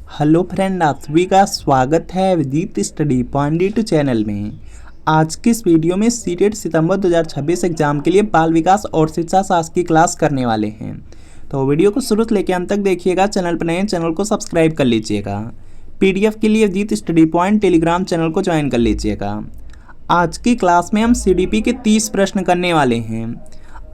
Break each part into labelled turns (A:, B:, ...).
A: Hello friend, आप सभी का स्वागत है विदित स्टडी पॉइंट चैनल में। आज की इस वीडियो में सीटेट सितंबर 2026 एग्जाम के लिए बाल विकास और शिक्षा शास्त्र की क्लास करने वाले हैं। तो वीडियो को शुरू से लेकर अंत तक देखिएगा। चैनल पर नए चैनल को सब्सक्राइब कर लीजिएगा। पीडीएफ के लिए विदित स्टडी पॉइंट टेलीग्राम चैनल को ज्वाइन कर लीजिएगा। आज की क्लास में हम सीडीपी के 30 प्रश्न करने वाले हैं।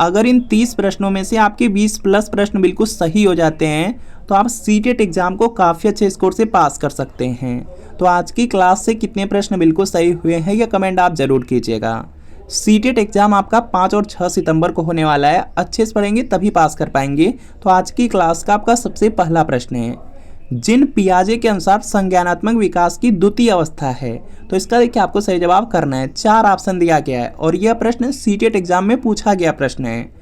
A: अगर इन 30 प्रश्नों में से आपके 20 प्लस प्रश्न बिल्कुल सही हो जाते हैं तो आप सीटेट एग्जाम को काफ़ी अच्छे स्कोर से पास कर सकते हैं। तो आज की क्लास से कितने प्रश्न बिल्कुल सही हुए हैं यह कमेंट आप ज़रूर कीजिएगा। सीटेट एग्जाम आपका 5 और 6 सितंबर को होने वाला है। अच्छे से पढ़ेंगे तभी पास कर पाएंगे। तो आज की क्लास का आपका सबसे पहला प्रश्न है, जिन पियाजे के अनुसार संज्ञानात्मक विकास की द्वितीय अवस्था है। तो इसका देखिए आपको सही जवाब करना है। 4 ऑप्शन दिया गया है और यह प्रश्न सीटेट एग्जाम में पूछा गया प्रश्न है।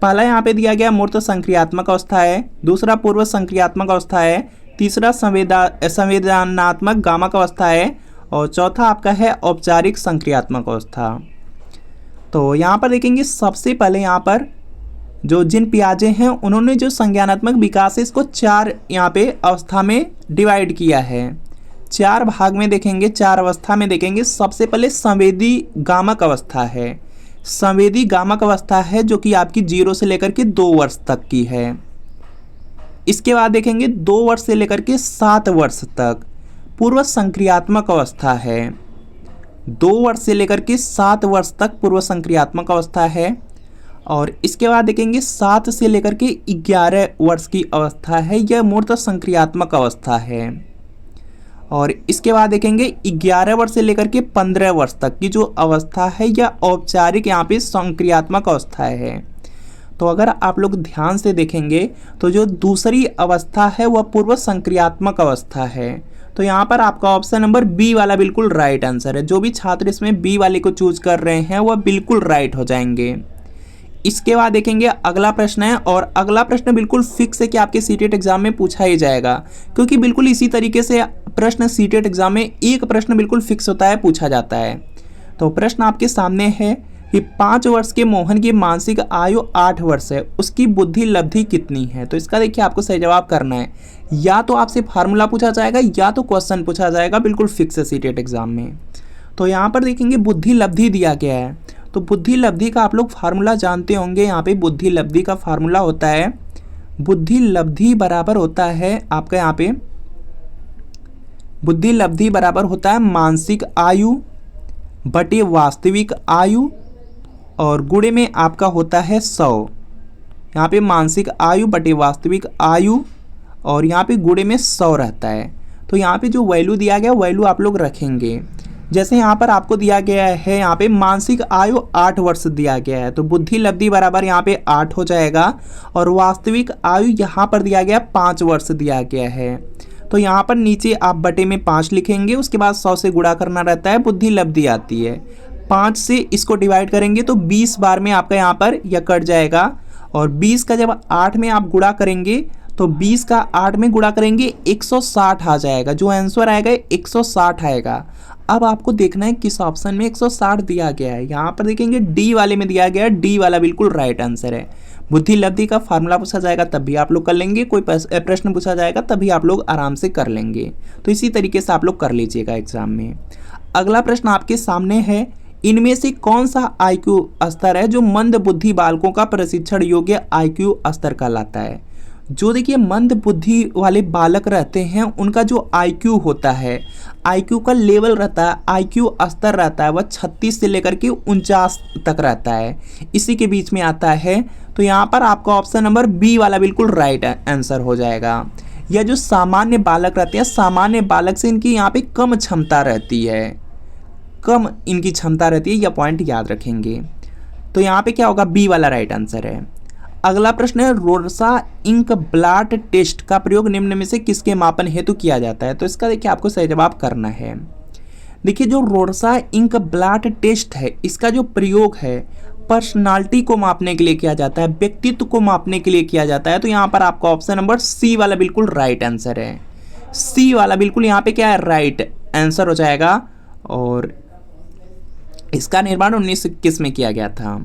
A: पहला यहाँ पे दिया गया मूर्त संक्रियात्मक अवस्था है, दूसरा पूर्व संक्रियात्मक अवस्था है, तीसरा संवेदनात्मक गामक अवस्था है और चौथा आपका है औपचारिक संक्रियात्मक अवस्था। तो यहाँ पर देखेंगे सबसे पहले यहाँ पर जो जिन पियाजे हैं उन्होंने जो संज्ञानात्मक विकास है इसको 4 यहाँ पे अवस्था में डिवाइड किया है। 4 भाग में देखेंगे, 4 अवस्था में देखेंगे। सबसे पहले संवेदी गामक अवस्था है। संवेदी गामक अवस्था है जो कि आपकी 0 से लेकर के 2 वर्ष तक की है। इसके बाद देखेंगे 2 वर्ष से लेकर के 7 वर्ष तक पूर्व संक्रियात्मक अवस्था है। 2 वर्ष से लेकर के 7 वर्ष तक पूर्व संक्रियात्मक अवस्था है। और इसके बाद देखेंगे 7 से लेकर के 11 वर्ष की अवस्था है, यह मूर्त संक्रियात्मक अवस्था है। और इसके बाद देखेंगे 11 वर्ष से लेकर के 15 वर्ष तक की जो अवस्था है यह औपचारिक यहाँ पे संक्रियात्मक अवस्था है। तो अगर आप लोग ध्यान से देखेंगे तो जो दूसरी अवस्था है वह पूर्व संक्रियात्मक अवस्था है। तो यहाँ पर आपका ऑप्शन नंबर बी वाला बिल्कुल राइट आंसर है। जो भी छात्र इसमें बी वाले को चूज कर रहे हैं वह बिल्कुल राइट हो जाएंगे। इसके बाद देखेंगे अगला प्रश्न है और अगला प्रश्न बिल्कुल फिक्स है कि आपके सीटेट एग्जाम में पूछा ही जाएगा, क्योंकि बिल्कुल इसी तरीके से प्रश्न सीटेट एग्जाम में एक प्रश्न बिल्कुल फिक्स होता है, पूछा जाता है। तो प्रश्न आपके सामने है कि 5 वर्ष के मोहन की मानसिक आयु 8 वर्ष है, उसकी बुद्धि लब्धि कितनी है। तो इसका देखिए आपको सही जवाब करना है। या तो आपसे फार्मूला पूछा जाएगा या तो क्वेश्चन पूछा जाएगा, बिल्कुल फिक्स है सीटेट एग्जाम में। तो यहाँ पर देखेंगे बुद्धि लब्धि दिया गया है। तो बुद्धि लब्धि का आप लोग फार्मूला जानते होंगे। यहाँ पे बुद्धि लब्धि का फार्मूला होता है, बुद्धि लब्धि बराबर होता है आपका यहाँ पे बुद्धि लब्धि बराबर होता है मानसिक आयु बटे वास्तविक आयु और गुणे में आपका होता है 100। यहाँ पे मानसिक आयु बटे वास्तविक आयु और यहाँ पे गुणे में 100 रहता है। तो यहाँ पे जो वैल्यू दिया गया वैल्यू आप लोग रखेंगे। जैसे यहाँ पर आपको दिया गया है, यहाँ पे मानसिक आयु 8 वर्ष दिया गया है, तो बुद्धि लब्धि बराबर यहाँ पे 8 हो जाएगा। और वास्तविक आयु यहाँ पर दिया गया 5 वर्ष दिया गया है। तो यहाँ पर नीचे आप बटे में 5 लिखेंगे, उसके बाद 100 से गुणा करना रहता है, बुद्धि लब्धि आती है। 5 से इसको डिवाइड करेंगे तो 20 बार में आपका यहाँ पर यह कट जाएगा। और 20 का जब 8 में आप गुणा करेंगे तो 20 का 8 में गुणा करेंगे 160 आ जाएगा। जो आंसर आएगा 160 आएगा। अब आपको देखना है किस ऑप्शन में 160 दिया गया है। यहाँ पर देखेंगे डी वाले में दिया गया है, डी वाला बिल्कुल राइट आंसर है। बुद्धि लब्धि का फार्मूला पूछा जाएगा तब भी आप लोग कर लेंगे, कोई प्रश्न पूछा जाएगा तभी आप लोग आराम से कर लेंगे। तो इसी तरीके से आप लोग कर लीजिएगा एग्जाम में। अगला प्रश्न आपके सामने है, इनमें से कौन सा IQ स्तर है जो मंद बुद्धि बालकों का प्रशिक्षण योग्य IQ स्तर कहलाता है। जो देखिए मंद बुद्धि वाले बालक रहते हैं उनका जो IQ होता है, IQ का लेवल रहता है, IQ स्तर रहता है, वह 36 से लेकर के 49 तक रहता है, इसी के बीच में आता है। तो यहाँ पर आपका ऑप्शन नंबर बी वाला बिल्कुल राइट आंसर हो जाएगा। यह जो सामान्य बालक रहते हैं, सामान्य बालक से इनकी यहाँ पे कम क्षमता रहती है, कम इनकी क्षमता रहती है, यह पॉइंट याद रखेंगे। तो यहाँ पे क्या होगा, बी वाला राइट आंसर है। अगला प्रश्न है, रोडसा इंक ब्लॉट टेस्ट का प्रयोग निम्न में से किसके मापन हेतु किया जाता है। तो इसका देखिए आपको सही जवाब करना है। देखिए जो रोडसा इंक ब्लॉट टेस्ट है इसका जो प्रयोग है पर्सनालिटी को मापने के लिए किया जाता है, व्यक्तित्व को मापने के लिए किया जाता है। तो यहाँ पर आपका ऑप्शन नंबर सी वाला बिल्कुल राइट आंसर है। सी वाला बिल्कुल यहाँ पे क्या है, राइट आंसर हो जाएगा। और इसका निर्माण 1921 में किया गया था।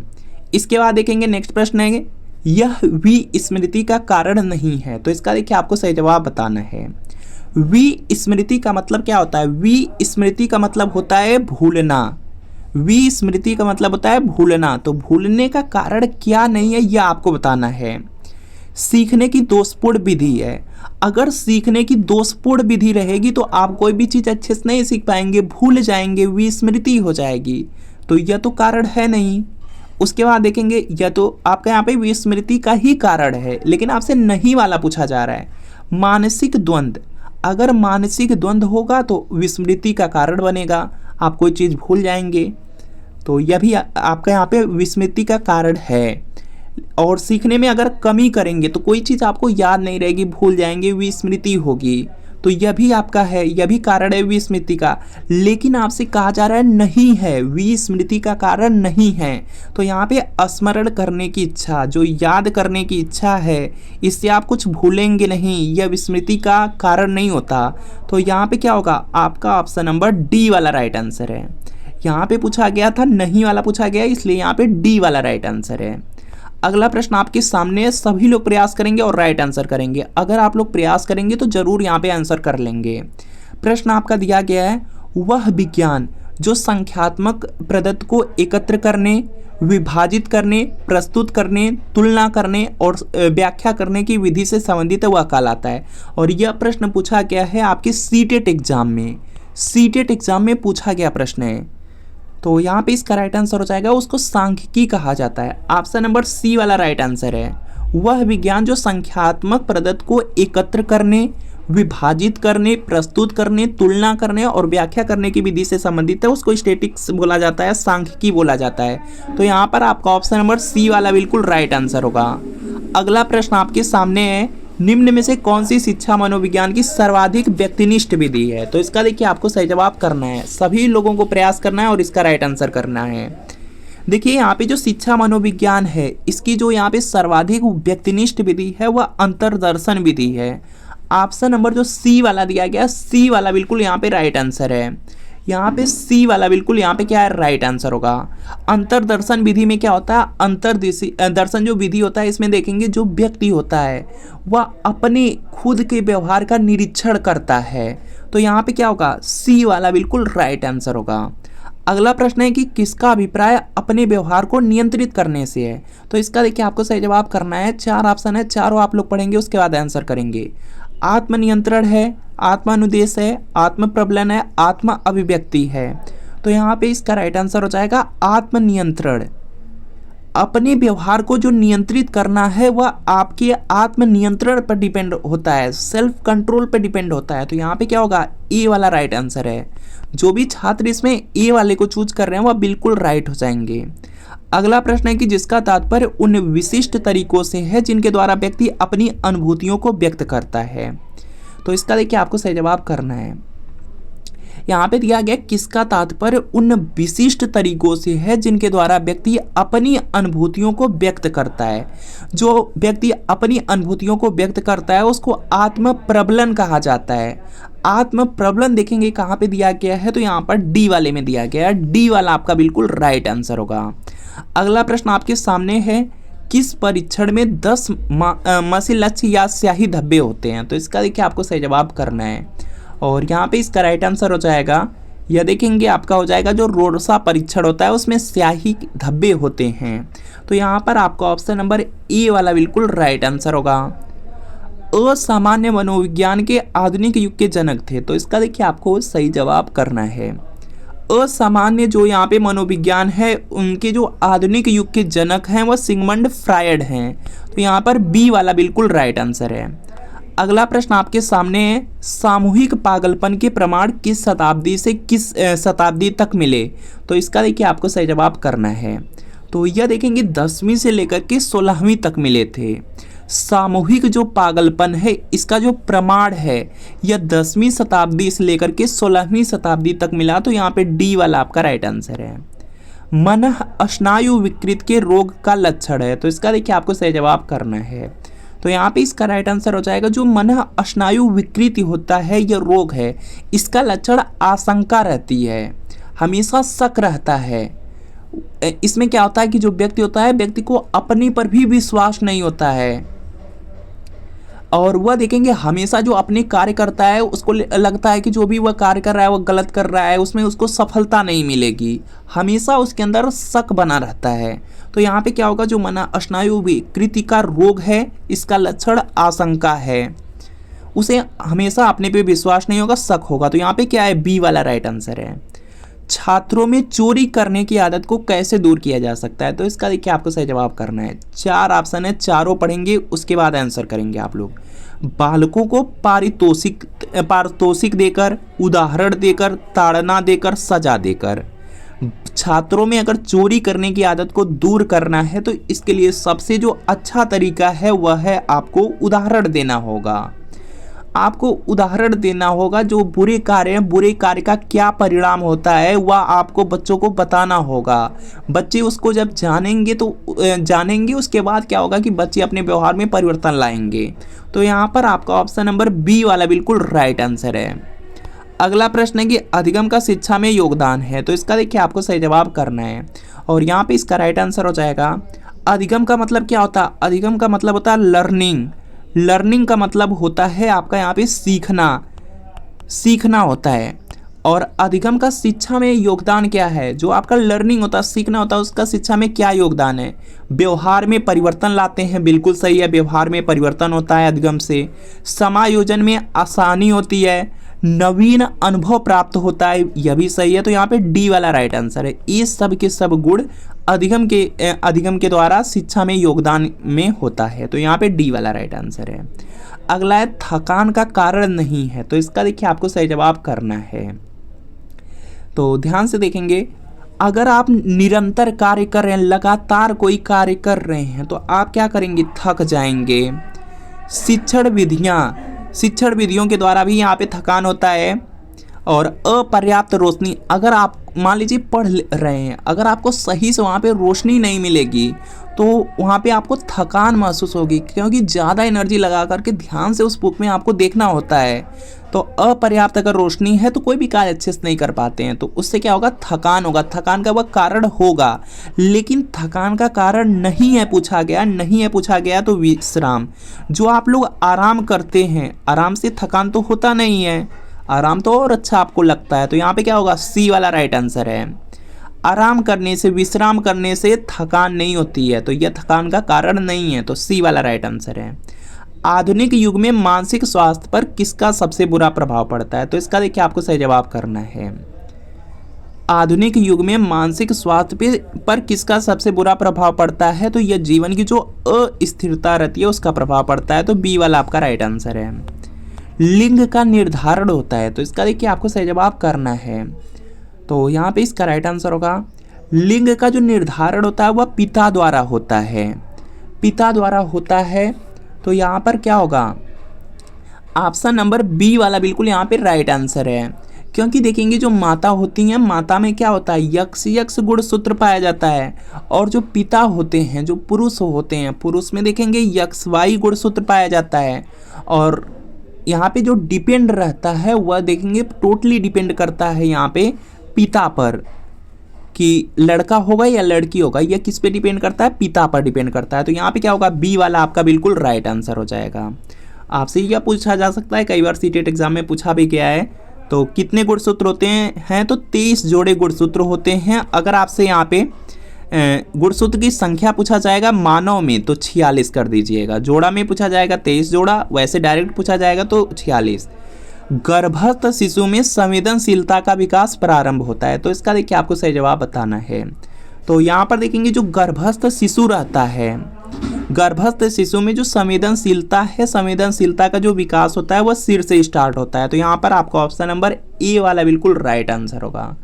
A: इसके बाद देखेंगे नेक्स्ट प्रश्न है, यह विस्मृति का कारण नहीं है। तो इसका देखिए आपको सही जवाब बताना है। विस्मृति का मतलब क्या होता है? विस्मृति का मतलब होता है भूलना। विस्मृति का मतलब होता है भूलना। तो भूलने का कारण क्या नहीं है यह आपको बताना है। सीखने की दोषपूर्ण विधि है। अगर सीखने की दोषपूर्ण विधि रहेगी तो आप कोई भी चीज़ अच्छे से नहीं सीख पाएंगे, भूल जाएंगे, विस्मृति हो जाएगी। तो यह तो कारण है नहीं। उसके बाद देखेंगे यह तो आपका यहाँ पे विस्मृति का ही कारण है, लेकिन आपसे नहीं वाला पूछा जा रहा है। मानसिक द्वंद्व, अगर मानसिक द्वंद्व होगा तो विस्मृति का कारण बनेगा, आप कोई चीज़ भूल जाएंगे। तो यह भी आपका यहाँ पे विस्मृति का कारण है। और सीखने में अगर कमी करेंगे तो कोई चीज़ आपको याद नहीं रहेगी, भूल जाएंगे, विस्मृति होगी। तो यह भी आपका है, यह भी कारण है विस्मृति का। लेकिन आपसे कहा जा रहा है नहीं है, विस्मृति का कारण नहीं है। तो यहाँ पे स्मरण करने की इच्छा, जो याद करने की इच्छा है, इससे आप कुछ भूलेंगे नहीं, यह विस्मृति का कारण नहीं होता। तो यहाँ पे क्या होगा? आपका ऑप्शन नंबर डी वाला राइट आंसर है। यहाँ पे पूछा गया था, नहीं वाला पूछा गया, इसलिए यहाँ पे डी वाला राइट आंसर है। अगला प्रश्न आपके सामने, सभी लोग प्रयास करेंगे और राइट आंसर करेंगे। अगर आप लोग प्रयास करेंगे तो जरूर यहाँ पे आंसर कर लेंगे। प्रश्न आपका दिया गया है, वह विज्ञान जो संख्यात्मक पदार्थ को एकत्र करने, विभाजित करने, प्रस्तुत करने, तुलना करने और व्याख्या करने की विधि से संबंधित है, वह कहलाता है। और यह प्रश्न पूछा गया है आपके सीटेट एग्जाम में। सीटेट एग्जाम में पूछा गया प्रश्न है। तो यहाँ पे इसका राइट आंसर हो जाएगा, उसको सांख्यिकी कहा जाता है। ऑप्शन नंबर सी वाला राइट आंसर है। वह विज्ञान जो संख्यात्मक पदार्थ को एकत्र करने, विभाजित करने, प्रस्तुत करने, तुलना करने और व्याख्या करने की विधि से संबंधित है, उसको स्टैटिस्टिक्स बोला जाता है, सांख्यिकी बोला जाता है। तो यहाँ पर आपका ऑप्शन नंबर सी वाला बिल्कुल राइट आंसर होगा। अगला प्रश्न आपके सामने है, निम्न में से कौन सी शिक्षा मनोविज्ञान की सर्वाधिक व्यक्तिनिष्ठ विधि है? तो इसका देखिए आपको सही जवाब करना है, सभी लोगों को प्रयास करना है और इसका राइट आंसर करना है। देखिए यहाँ पे जो शिक्षा मनोविज्ञान है, इसकी जो यहाँ पे सर्वाधिक व्यक्तिनिष्ठ विधि है वह अंतर्दर्शन विधि है। ऑप्शन नंबर जो सी वाला दिया गया, सी वाला बिल्कुल यहाँ पे राइट आंसर है। यहाँ पे सी वाला बिल्कुल यहाँ पे क्या है? राइट आंसर होगा। अंतर्दर्शन विधि में क्या होता है? अंतर्देशी दर्शन जो विधि होता है, इसमें देखेंगे जो व्यक्ति होता है वह अपने खुद के व्यवहार का निरीक्षण करता है। तो यहाँ पे क्या होगा? सी वाला बिल्कुल राइट आंसर होगा। अगला प्रश्न है कि किसका अभिप्राय अपने व्यवहार को नियंत्रित करने से है? तो इसका देखिए आपको सही जवाब करना है। 4 ऑप्शन है, चारों आप लोग पढ़ेंगे, उसके बाद आंसर करेंगे। आत्मनियंत्रण है, आत्मानुदेश है, आत्म प्रबलन है, आत्मा अभिव्यक्ति है। तो यहाँ पे इसका राइट आंसर हो जाएगा आत्मनियंत्रण। अपने व्यवहार को जो नियंत्रित करना है वह आपके आत्मनियंत्रण पर डिपेंड होता है, सेल्फ कंट्रोल पर डिपेंड होता है। तो यहाँ पे क्या होगा? ए वाला राइट आंसर है। जो भी छात्र इसमें ए वाले को चूज कर रहे हैं वह बिल्कुल राइट हो जाएंगे। अगला प्रश्न है कि जिसका तात्पर्य उन विशिष्ट तरीकों से है जिनके द्वारा व्यक्ति अपनी अनुभूतियों को व्यक्त करता है। तो इसका देखिए आपको सही जवाब करना है। यहाँ पे दिया गया किसका तात्पर्य उन विशिष्ट तरीकों से है जिनके द्वारा व्यक्ति अपनी अनुभूतियों को व्यक्त करता है। जो व्यक्ति अपनी अनुभूतियों को व्यक्त करता है उसको आत्म प्रबलन कहा जाता है। आत्म प्रबलन देखेंगे कहाँ पे दिया गया है? तो यहाँ पर डी वाले में दिया गया है। डी वाला आपका बिल्कुल राइट आंसर होगा। अगला प्रश्न आपके सामने है, किस परीक्षण में 10 मसी लक्ष्य या स्याही धब्बे होते हैं? तो इसका देखिए आपको सही जवाब करना है। और यहाँ पे इसका राइट आंसर हो जाएगा, यह देखेंगे आपका हो जाएगा जो रोडसा परीक्षण होता है उसमें स्याही धब्बे होते हैं। तो यहाँ पर आपका ऑप्शन नंबर ए वाला बिल्कुल राइट आंसर होगा। असामान्य मनोविज्ञान के आधुनिक युग के जनक थे। तो इसका देखिए आपको सही जवाब करना है। असामान्य जो यहाँ पे मनोविज्ञान है उनके जो आधुनिक युग के जनक हैं वह सिगमंड फ्रायड हैं। तो यहाँ पर बी वाला बिल्कुल राइट आंसर है। अगला प्रश्न आपके सामने है, सामूहिक पागलपन के प्रमाण किस शताब्दी से किस शताब्दी तक मिले? तो इसका देखिए आपको सही जवाब करना है। तो यह देखेंगे 10वीं से लेकर के 16वीं तक मिले थे। सामूहिक जो पागलपन है इसका जो प्रमाण है यह 10वीं शताब्दी से लेकर के 16वीं शताब्दी तक मिला। तो यहाँ पे डी वाला आपका राइट आंसर है। मन स्नायु विकृत के रोग का लक्षण है। तो इसका देखिए आपको सही जवाब करना है। तो यहाँ पे इसका राइट आंसर हो जाएगा जो मन स्नायु विकृति होता है यह रोग है, इसका लक्षण आशंका रहती है, हमेशा शक रहता है। इसमें क्या होता है कि जो व्यक्ति होता है व्यक्ति को अपने पर भी विश्वास नहीं होता है। और वह देखेंगे हमेशा जो अपने कार्य करता है उसको लगता है कि जो भी वह कार्य कर रहा है वह गलत कर रहा है, उसमें उसको सफलता नहीं मिलेगी, हमेशा उसके अंदर शक बना रहता है। तो यहाँ पे क्या होगा, जो मना स्नायु विकृति का रोग है इसका लक्षण आशंका है, उसे हमेशा अपने पे विश्वास नहीं होगा, शक होगा। तो यहाँ पे क्या है, बी वाला राइट आंसर है। छात्रों में चोरी करने की आदत को कैसे दूर किया जा सकता है, तो इसका देखिए आपको सही जवाब करना है। 4 ऑप्शन है, चारों पढ़ेंगे उसके बाद आंसर करेंगे आप लोग। बालकों को पारितोषिक देकर, उदाहरण देकर, ताड़ना देकर, सजा देकर। छात्रों में अगर चोरी करने की आदत को दूर करना है तो इसके लिए सबसे जो अच्छा तरीका है वह है आपको उदाहरण देना होगा। आपको उदाहरण देना होगा, जो बुरे कार्य हैं, बुरे कार्य का क्या परिणाम होता है वह आपको बच्चों को बताना होगा। बच्चे उसको जब जानेंगे तो जानेंगे, उसके बाद क्या होगा कि बच्चे अपने व्यवहार में परिवर्तन लाएंगे। तो यहाँ पर आपका ऑप्शन नंबर बी वाला बिल्कुल राइट आंसर है। अगला प्रश्न है कि अधिगम का शिक्षा में योगदान है, तो इसका देखिए आपको सही जवाब करना है और यहाँ पे इसका राइट आंसर हो जाएगा। अधिगम का मतलब क्या होता है, अधिगम का मतलब होता है लर्निंग। लर्निंग का मतलब होता है आपका यहाँ पे सीखना होता है। और अधिगम का शिक्षा में योगदान क्या है, जो आपका लर्निंग होता है, सीखना होता है, उसका शिक्षा में क्या योगदान है, व्यवहार में परिवर्तन लाते हैं, बिल्कुल सही है, व्यवहार में परिवर्तन होता है अधिगम से। समायोजन में आसानी होती है, नवीन अनुभव प्राप्त होता है, यह भी सही है। तो यहाँ पे डी वाला राइट आंसर है। ये सब के सब गुण अधिगम के द्वारा शिक्षा में योगदान में होता है, तो यहाँ पे डी वाला राइट आंसर है। अगला है थकान का कारण नहीं है, तो इसका देखिए आपको सही जवाब करना है। तो ध्यान से देखेंगे, अगर आप निरंतर कार्य कर रहे हैं, लगातार कोई कार्य कर रहे हैं तो आप क्या करेंगे, थक जाएंगे। शिक्षण विधियों के द्वारा भी यहाँ पे थकान होता है। और अपर्याप्त रोशनी, अगर आप मान लीजिए पढ़ रहे हैं, अगर आपको सही से वहाँ पे रोशनी नहीं मिलेगी तो वहाँ पे आपको थकान महसूस होगी, क्योंकि ज़्यादा एनर्जी लगा करके ध्यान से उस बुक में आपको देखना होता है। तो अपर्याप्त अगर रोशनी है तो कोई भी कार्य अच्छे से नहीं कर पाते हैं, तो उससे क्या होगा, थकान होगा। थकान का वह कारण होगा, लेकिन थकान का कारण नहीं है पूछा गया तो विश्राम। जो आप लोग आराम करते हैं, आराम से थकान तो होता नहीं है, आराम तो और अच्छा आपको लगता है। तो यहाँ पे क्या होगा, सी वाला राइट आंसर है। आराम करने से, विश्राम करने से थकान नहीं होती है, तो यह थकान का कारण नहीं है, तो सी वाला राइट आंसर है। आधुनिक युग में मानसिक स्वास्थ्य पर किसका सबसे बुरा प्रभाव पड़ता है, तो इसका देखिए आपको सही जवाब करना है। आधुनिक युग में मानसिक स्वास्थ्य पर किसका सबसे बुरा प्रभाव पड़ता है, तो यह जीवन की जो अस्थिरता रहती है उसका प्रभाव पड़ता है, तो बी वाला आपका राइट आंसर है। लिंग का निर्धारण होता है, तो इसका देखिए आपको सही जवाब करना है। तो यहाँ पे इसका राइट आंसर होगा, लिंग का जो निर्धारण होता है वह पिता द्वारा होता है, पिता द्वारा होता है। तो यहाँ पर क्या होगा, ऑप्शन नंबर बी वाला बिल्कुल यहाँ पे राइट आंसर है। क्योंकि देखेंगे जो माता होती हैं, माता में क्या होता है, यक्ष गुणसूत्र पाया जाता है। और जो पिता होते हैं, जो पुरुष होते हैं, पुरुष में देखेंगे XY गुणसूत्र पाया जाता है। और यहाँ पे जो डिपेंड रहता है वह देखेंगे टोटली डिपेंड करता है यहाँ पे पिता पर, कि लड़का होगा या लड़की होगा, यह किस पे डिपेंड करता है, पिता पर डिपेंड करता है। तो यहाँ पे क्या होगा, बी वाला आपका बिल्कुल राइट आंसर हो जाएगा। आपसे यह पूछा जा सकता है, कई बार सीटेट एग्जाम में पूछा भी गया है। तो कितने गुणसूत्र होते हैं, तो 23 जोड़े गुणसूत्र होते हैं। अगर आपसे यहाँ पे गुणसूत्र की संख्या पूछा जाएगा मानव में तो 46 कर दीजिएगा, जोड़ा में पूछा जाएगा 23 जोड़ा, वैसे डायरेक्ट पूछा जाएगा तो 46। गर्भस्थ शिशु में संवेदनशीलता का विकास प्रारंभ होता है, तो इसका देखिए आपको सही जवाब बताना है। तो यहाँ पर देखेंगे जो गर्भस्थ शिशु रहता है, गर्भस्थ शिशु में जो संवेदनशीलता है, संवेदनशीलता का जो विकास होता है वह सिर से स्टार्ट होता है। तो यहाँ पर आपका ऑप्शन नंबर ए वाला बिल्कुल राइट आंसर होगा।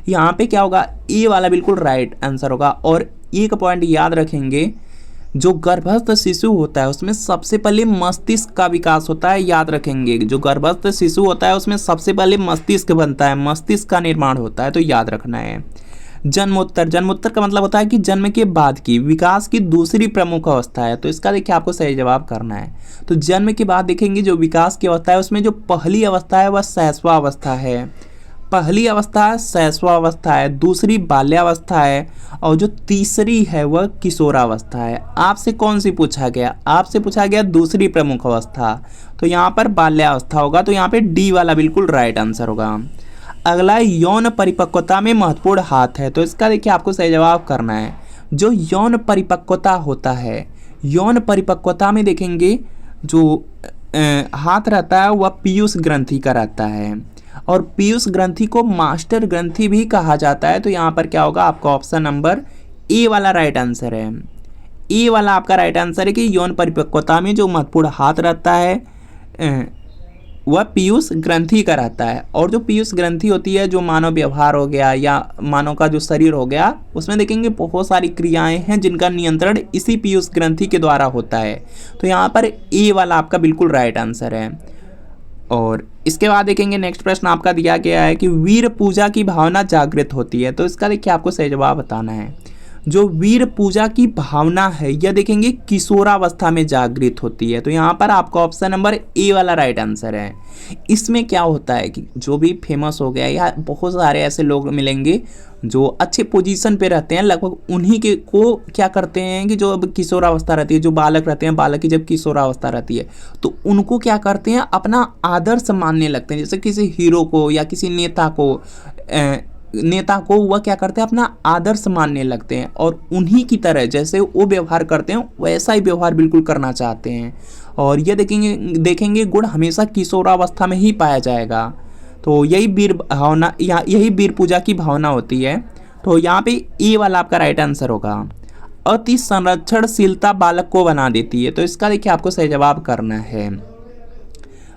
A: यहाँ पे क्या होगा, ए वाला बिल्कुल राइट आंसर होगा। और एक पॉइंट याद रखेंगे, जो गर्भस्थ शिशु होता है उसमें सबसे पहले मस्तिष्क का विकास होता है, याद रखेंगे। जो गर्भस्थ शिशु होता है उसमें सबसे पहले मस्तिष्क बनता है, मस्तिष्क का निर्माण होता है, तो याद रखना है। जन्मोत्तर का मतलब होता है कि जन्म के बाद की विकास की दूसरी प्रमुख अवस्था है, तो इसका देखिए आपको सही जवाब करना है। तो जन्म के बाद देखेंगे जो विकास की अवस्था है उसमें जो पहली अवस्था है वह शैशवावस्था है। पहली अवस्था शैशवावस्था है, दूसरी बाल्यावस्था है और जो तीसरी है वह किशोरावस्था है। आपसे कौन सी पूछा गया? आपसे पूछा गया दूसरी प्रमुख अवस्था, तो यहाँ पर बाल्यावस्था होगा, तो यहाँ पे डी वाला बिल्कुल राइट आंसर होगा। अगला यौन परिपक्वता में महत्वपूर्ण हाथ है, तो इसका देखिए आपको सही जवाब करना है। जो यौन परिपक्वता होता है, यौन परिपक्वता में देखेंगे जो हाथ रहता है वह पीयूष ग्रंथि का रहता है, और पीयूष ग्रंथि को मास्टर ग्रंथि भी कहा जाता है। तो यहाँ पर क्या होगा, आपका ऑप्शन नंबर ए वाला राइट आंसर है। ए वाला आपका राइट आंसर है कि यौन परिपक्वता में जो महत्वपूर्ण हाथ रहता है वह पीयूष ग्रंथि का रहता है। और जो पीयूष ग्रंथि होती है, जो मानव व्यवहार हो गया या मानव का जो शरीर हो गया, उसमें देखेंगे बहुत सारी क्रियाएं हैं जिनका नियंत्रण इसी पीयूष ग्रंथि के द्वारा होता है। तो यहाँ पर ए वाला आपका बिल्कुल राइट आंसर है। और इसके बाद देखेंगे नेक्स्ट प्रश्न आपका दिया गया है कि वीर पूजा की भावना जागृत होती है, तो इसका देखिए आपको सही जवाब बताना है। जो वीर पूजा की भावना है यह देखेंगे किशोरावस्था में जागृत होती है, तो यहाँ पर आपका ऑप्शन नंबर ए वाला राइट आंसर है। इसमें क्या होता है कि जो भी फेमस हो गया या बहुत सारे ऐसे लोग मिलेंगे जो अच्छे पोजीशन पे रहते हैं, लगभग उन्हीं के को क्या करते हैं कि जो अब किशोरावस्था रहती है, जो बालक रहते हैं, बालक की जब किशोरावस्था रहती है तो उनको क्या करते हैं, अपना आदर्श मानने लगते हैं। जैसे किसी हीरो को या किसी नेता को वह क्या करते हैं, अपना आदर्श मानने लगते हैं और उन्हीं की तरह जैसे वो व्यवहार करते हैं वैसा ही व्यवहार बिल्कुल करना चाहते हैं। और ये देखेंगे गुण हमेशा किशोरावस्था में ही पाया जाएगा। तो यही वीर भावना, यही वीर पूजा की भावना होती है। तो यहाँ पे ए वाला आपका राइट आंसर होगा। अति संरक्षणशीलता बालक को बना देती है, तो इसका देखिए आपको सही जवाब करना है।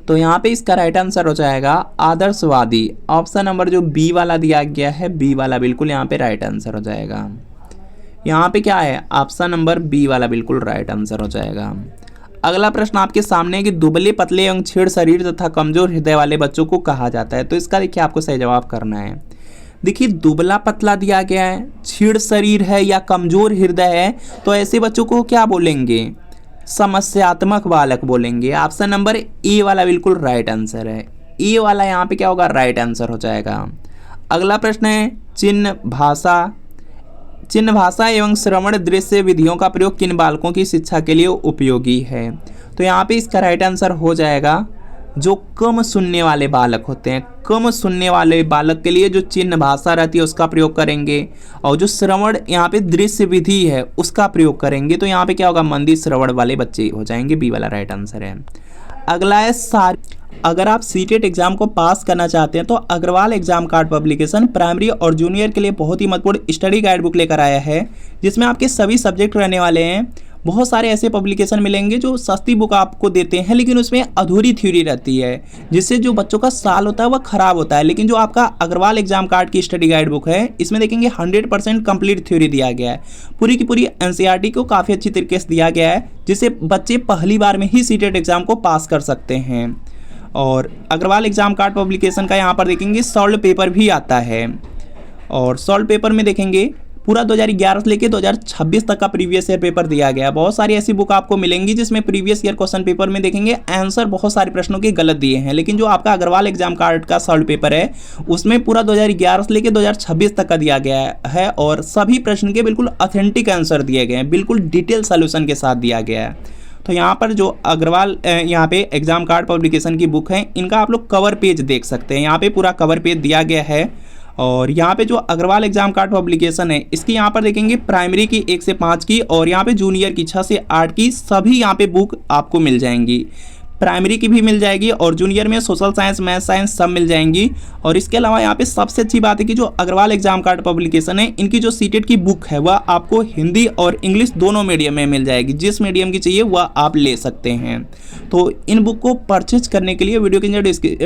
A: तो यहाँ पे इसका राइट आंसर हो जाएगा आदर्शवादी। ऑप्शन नंबर जो बी वाला दिया गया है, बी वाला बिल्कुल यहाँ पे राइट आंसर हो जाएगा। यहाँ पे क्या है, ऑप्शन नंबर बी वाला बिल्कुल राइट आंसर हो जाएगा। अगला प्रश्न आपके सामने है कि दुबले पतले एवं छेड़ शरीर तथा कमजोर हृदय वाले बच्चों को कहा जाता है, तो इसका देखिए आपको सही जवाब करना है। देखिए दुबला पतला दिया गया है, छेड़ शरीर है या कमजोर हृदय है, तो ऐसे बच्चों को क्या बोलेंगे, समस्यात्मक बालक बोलेंगे। ऑप्शन नंबर ए वाला बिल्कुल राइट आंसर है। ए वाला यहाँ पे क्या होगा, राइट आंसर हो जाएगा। अगला प्रश्न है चिन्ह भाषा एवं श्रवण दृश्य विधियों का प्रयोग किन बालकों की शिक्षा के लिए उपयोगी है, तो यहाँ पे इसका राइट आंसर हो जाएगा जो कम सुनने वाले बालक होते हैं। कम सुनने वाले बालक के लिए जो चिन्ह भाषा रहती है उसका प्रयोग करेंगे, और जो श्रवण यहाँ पे दृश्य विधि है उसका प्रयोग करेंगे। तो यहाँ पे क्या होगा, मंदिर श्रवण वाले बच्चे हो जाएंगे, बी वाला राइट आंसर है। अगला है अगर आप सीटेट एग्जाम को पास करना चाहते हैं तो Agarwal exam card publication primary और जूनियर के लिए बहुत ही महत्वपूर्ण स्टडी गाइड बुक लेकर आया है, जिसमें आपके सभी सब्जेक्ट रहने वाले हैं। बहुत सारे ऐसे पब्लिकेशन मिलेंगे जो सस्ती बुक आपको देते हैं लेकिन उसमें अधूरी थ्योरी रहती है, जिससे जो बच्चों का साल होता है वह खराब होता है। लेकिन जो आपका अग्रवाल एग्जाम कार्ड की स्टडी गाइड बुक है, इसमें देखेंगे 100% कंप्लीट थ्योरी दिया गया है। पूरी की पूरी एनसीईआरटी को काफ़ी अच्छी तरीके से दिया गया है, जिससे बच्चे पहली बार में ही सीटेट एग्जाम को पास कर सकते हैं। और अग्रवाल एग्जाम कार्ड पब्लिकेशन का यहाँ पर देखेंगे सॉल्व पेपर भी आता है, और सॉल्व पेपर में देखेंगे पूरा 2011 से लेकर 2026 तक का प्रीवियस ईयर पेपर दिया गया है। बहुत सारी ऐसी बुक आपको मिलेंगी जिसमें प्रीवियस ईयर क्वेश्चन पेपर में देखेंगे आंसर बहुत सारे प्रश्नों के गलत दिए हैं, लेकिन जो आपका अग्रवाल एग्जाम कार्ड का सॉल्व पेपर है उसमें पूरा 2011 से लेकर 2026 तक का दिया गया है, और सभी प्रश्न के बिल्कुल ऑथेंटिक आंसर दिए गए हैं, बिल्कुल डिटेल सोल्यूशन के साथ दिया गया है। तो यहाँ पर जो अग्रवाल यहाँ पे एग्जाम कार्ड पब्लिकेशन की बुक है, इनका आप लोग कवर पेज देख सकते हैं। यहाँ पे पूरा कवर पेज दिया गया है, और यहाँ पे जो अग्रवाल एग्जाम कार्ड पब्लिकेशन है इसकी यहाँ पर देखेंगे प्राइमरी की 1 से 5 की, और यहाँ पे जूनियर की 6 से 8 की सभी यहाँ पे बुक आपको मिल जाएंगी। प्राइमरी की भी मिल जाएगी और जूनियर में सोशल साइंस, मैथ साइंस सब मिल जाएंगी। और इसके अलावा यहाँ पे सबसे अच्छी बात है कि जो अग्रवाल एग्जाम कार्ड पब्लिकेशन है, इनकी जो सीटेट की बुक है वह आपको हिंदी और इंग्लिश दोनों मीडियम में मिल जाएगी। जिस मीडियम की चाहिए वह आप ले सकते हैं। तो इन बुक को परचेज करने के लिए वीडियो के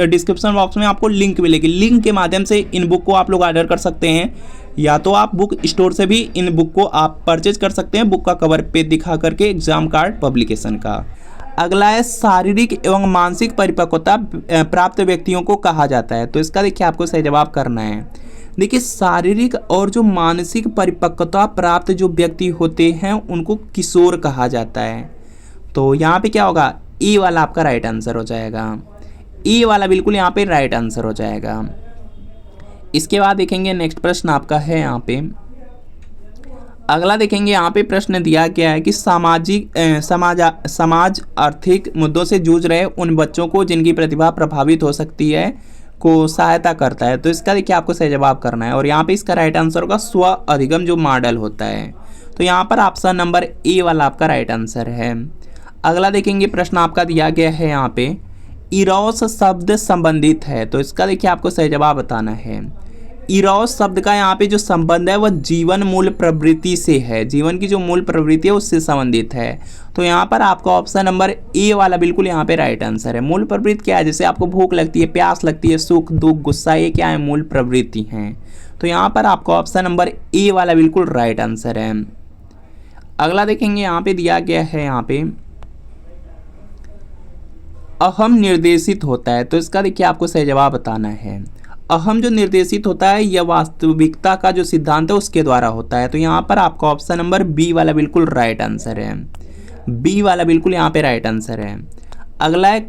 A: डिस्क्रिप्शन बॉक्स में आपको लिंक मिलेगी, लिंक के माध्यम से इन बुक को आप लोग ऑर्डर कर सकते हैं, या तो आप बुक स्टोर से भी इन बुक को आप परचेज कर सकते हैं, बुक का कवर पेज दिखा करके एग्जाम कार्ड पब्लिकेशन का। अगला है शारीरिक एवं मानसिक परिपक्वता प्राप्त व्यक्तियों को कहा जाता है, तो इसका देखिए आपको सही जवाब करना है। देखिए शारीरिक और जो मानसिक परिपक्वता प्राप्त जो व्यक्ति होते हैं उनको किशोर कहा जाता है। तो यहाँ पे क्या होगा, ए वाला आपका राइट आंसर हो जाएगा। ए वाला बिल्कुल यहाँ पे राइट आंसर हो जाएगा। इसके बाद देखेंगे नेक्स्ट प्रश्न आपका है यहाँ पे, अगला देखेंगे यहाँ पे प्रश्न दिया गया है कि समाज आर्थिक मुद्दों से जूझ रहे उन बच्चों को जिनकी प्रतिभा प्रभावित हो सकती है को सहायता करता है। तो इसका देखिए आपको सही जवाब करना है और यहाँ पे इसका राइट आंसर होगा स्व अधिगम जो मॉडल होता है। तो यहाँ पर ऑप्शन नंबर ए वाला आपका राइट आंसर है। अगला देखेंगे प्रश्न आपका दिया गया है यहाँ पे, इरोस शब्द संबंधित है। तो इसका देखिए आपको सही जवाब बताना है। इरोस शब्द का यहाँ पे जो संबंध है वह जीवन मूल प्रवृत्ति से है, जीवन की जो मूल प्रवृत्ति है उससे संबंधित है। तो यहाँ पर आपका ऑप्शन नंबर ए वाला बिल्कुल यहाँ पे राइट आंसर है। मूल प्रवृत्ति क्या है, जैसे आपको भूख लगती है, प्यास लगती है, सुख दुख गुस्सा, ये क्या है, मूल प्रवृत्ति हैं। तो यहाँ पर आपका ऑप्शन नंबर ए वाला बिल्कुल राइट आंसर है। अगला देखेंगे यहाँ पे दिया गया है, यहाँ पे अहम निर्देशित होता है। तो इसका देखिए आपको सही जवाब बताना है। अहम जो निर्देशित होता है यह वास्तविकता का जो सिद्धांत है उसके द्वारा होता है। तो यहाँ पर आपका ऑप्शन नंबर बी वाला बिल्कुल राइट आंसर है। बी वाला बिल्कुल यहाँ पे राइट आंसर है। अगला है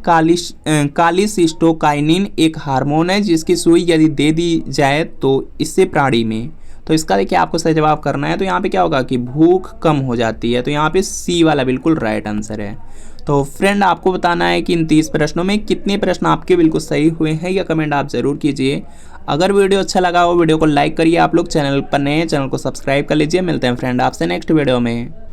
A: कालिसिस्टोकाइनिन एक हार्मोन है जिसकी सुई यदि दे दी जाए तो इससे प्राणी में, तो इसका देखिए आपको सही जवाब करना है। तो यहाँ पे क्या होगा कि भूख कम हो जाती है। तो यहाँ पे सी वाला बिल्कुल राइट आंसर है। तो फ्रेंड आपको बताना है कि इन 30 प्रश्नों में कितने प्रश्न आपके बिल्कुल सही हुए हैं, या कमेंट आप ज़रूर कीजिए। अगर वीडियो अच्छा लगा हो वीडियो को लाइक करिए। आप लोग चैनल पर नए हैं चैनल को सब्सक्राइब कर लीजिए। मिलते हैं फ्रेंड आपसे नेक्स्ट वीडियो में।